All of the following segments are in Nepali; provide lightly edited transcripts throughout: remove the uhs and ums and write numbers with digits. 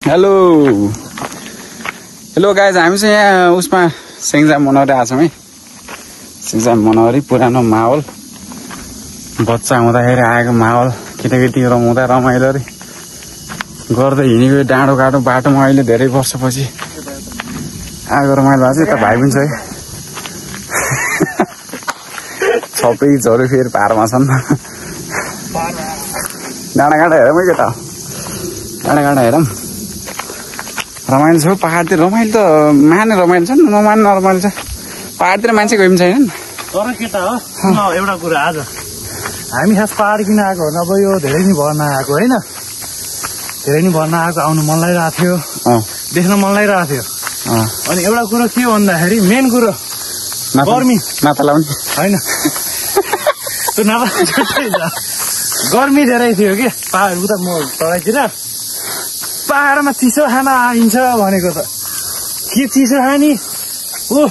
हेलो हेलो गाइज, हामी चाहिँ यहाँ उसमा सेङ्जा मनाउँदै आएको छौँ है। सेङ्जा मनाउरी पुरानो माहौल, बच्चा हुँदाखेरि आएको माहौल, केटाकेटी रमाउँदा रमाइलो गर्दै हिँडेको डाँडो काँडो बाटोमा अहिले धेरै वर्षपछि आएको रमाइलो भएको छ। यता भाइ पनि छ है, सबै झोरु फेरि पारमा छन्। डाँडा काँडा हेरौँ है केटा, डाँडा काँडा हेरौँ। रमाइलो छ पहाडतिर, रमाइलो त माने रमाइलो छ नमाने नरमाइलो छ। पहाडतिर मान्छे गए पनि छैनन्। तर केटा हो एउटा कुरा, आज हामी खास पहाड किन आएको हो नभए यो धेरै नै भर्न आएको होइन, धेरै नै भर्न आएको, आउनु मन लागिरहेको थियो, देख्न मन लागिरहेको थियो। अनि एउटा कुरो के भन्दाखेरि मेन कुरो गर्मी, नाता लाउने होइन त्यो नाता गर्मी धेरै थियो कि पहाड उता म तराईतिर। पहाडमा चिसो खाना आइन्छ भनेको त के चिसो खाने ओ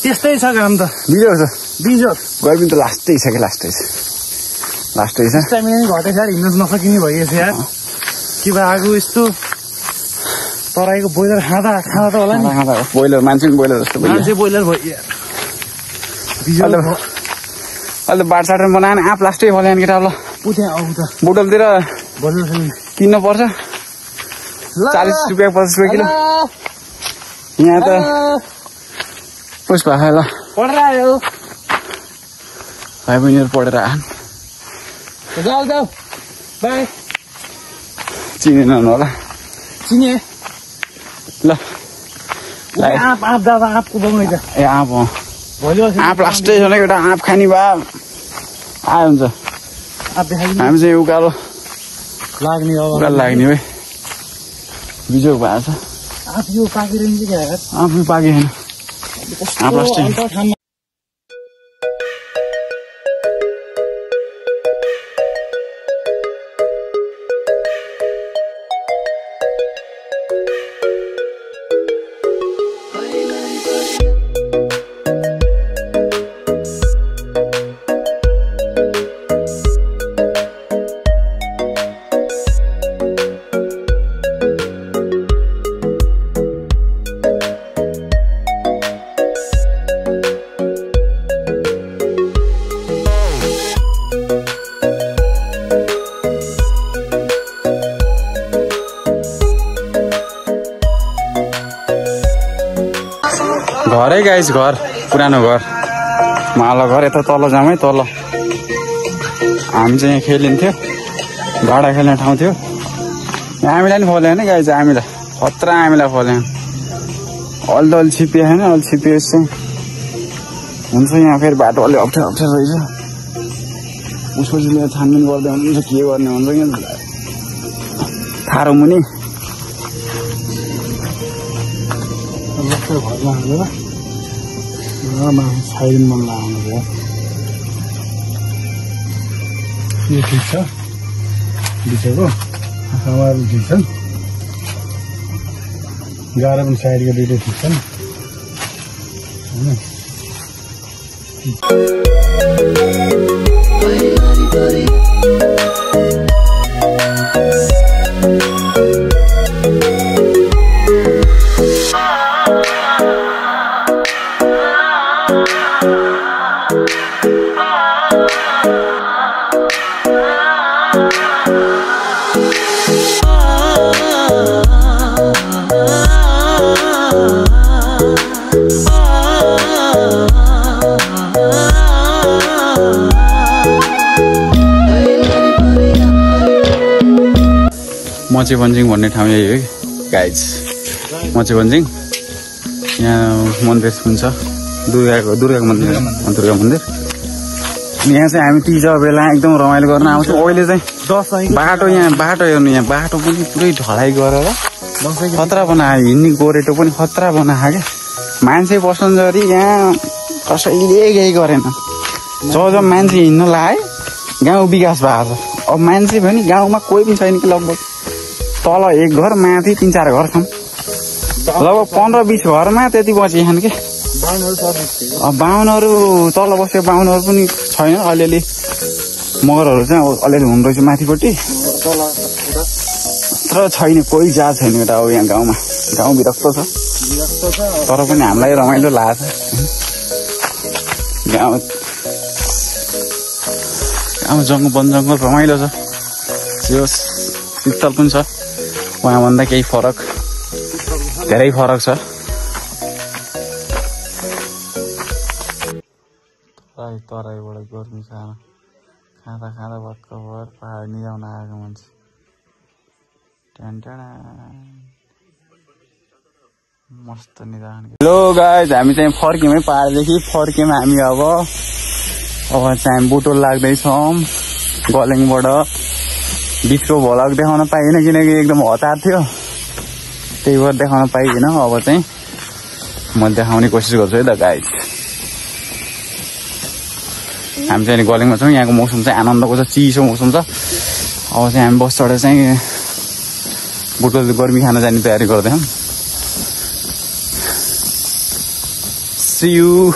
त्यस्तै छ काम त। बिजोग छ, बिजोग गर्मी त लास्टै छ कि लास्टै छ। स्टामिना घटेछ यार, हिँड्नु नसकिने भइएछ यार। के भएको यस्तो तराईको बोइलर खाँदा त होला नि। बोइलर मान्छे पनि बोइलर जस्तो मान्छे बोइलर भयो। अहिले बाटोसाटो बनाएन, आँप लास्टै फल्यो केटा। ल बोतलतिर किन्नु पर्छ 40 रुपियाँ 50 रुपियाँ किलो। यहाँ त पुष्प ल पढेर आयो भाइ बहिनीहरू पढेर आएन। जाऊ बाई, चिनेनन् होला, चिने ल आँप जाँदा आँपको बगैँचा। ए आँप हो, आँप लास्टै छ केटा। आँप खाने भए आयो हुन्छ। हामी चाहिँ उकालो लाग्ने है, बिजोग भएको छ। आँप यो पाकेर आँप यो पाकेन, आँप लास्टै। घरै गाइस, घर पुरानो घर माला घर। यता तल जाउँ है, तल हामी चाहिँ यहाँ खेलिन्थ्यो, भाँडा खेल्ने ठाउँ थियो। हामीलाई नि फल्यो होइन गाइस, हामीलाई खतरा, हामीलाई फल्यो। अलि त अलि छिपियो होइन, अलि छिपिएपछि चाहिँ हुन्छ। यहाँ फेरि बाटो अलि अप्ठ्यारो रहेछ, उसपछि लिएर छानबिन गर्दै हुन्छ, के गर्ने हुन्छ कि थारो मुनि घरमा हालेर छाइदिनु मन लाग्नु भयो। यो ठिक छ, बिचको आँखाहरू ठिक छन्, गाह्रो पनि साइडको दुइटै ठिक छन् होइन। मचे बन्जिङ भन्ने ठाउँ यही हो कि गाइज, मचे बन्जिङ। यहाँ मन्दिर पनि छ, दुर्गा मन्दिर। यहाँ चाहिँ हामी टिजा बेला एकदम रमाइलो गर्न आउँछौँ। अहिले चाहिँ बाटो हेर्नु, यहाँ बाटो पनि पुरै ढलाइ गरेर खतरा बनायो, हिँड्ने गोरेटो पनि खतरा बनायो क्या। मान्छे पसन्जरी यहाँ कसैले केही गरेन। जब मान्छे हिँड्न लाए गाउँ विकास भएको छ। अब मान्छे पनि गाउँमा कोही पनि छैन कि, लगभग तल एक घर, माथि 3-4 घर छन्, लगभग 15-20 घरमा त्यति बचिएछन् कि। बाहुनहरू तल बसेको बाहुनहरू पनि छैन, अलिअलि मगरहरू चाहिँ अलिअलि हुनु रहेछ माथिपट्टि। मात्र छैन, कोही जा छैन एउटा अब यहाँ गाउँमा। गाउँ विरक्त छ तर पनि हामीलाई रमाइलो लाग्छ। गाउँ वन जङ्गल रमाइलो छ, यो शीतल पनि छ। उहाँभन्दा केही फरक, धेरै फरक छ। तराईबाट गर्मी खाँदा खाँदा भक्क भएर पहाड निजाउन आएको मान्छे। मस्त निदान। हेलो गाइज, हामी चाहिँ फर्क्यौँ है पहाडदेखि। फर्क्यौँ हामी अब चाहिँ बुटोल लाग्दैछौँ गलेङबाट। बिचको भ्लग देखाउन पाइएन किनकि एकदम हतार थियो, त्यही भएर देखाउन पाइएन। अब चाहिँ म देखाउने कोसिस गर्छु है त गाइज। हामी चाहिँ गलेङमा छौँ। यहाँको मौसम चाहिँ आनन्दको छ, चिसो मौसम छ। अब चाहिँ हामी बसबाट चाहिँ बुटोल गर्मी खान जाने तयारी गर्दैछौँ। See you.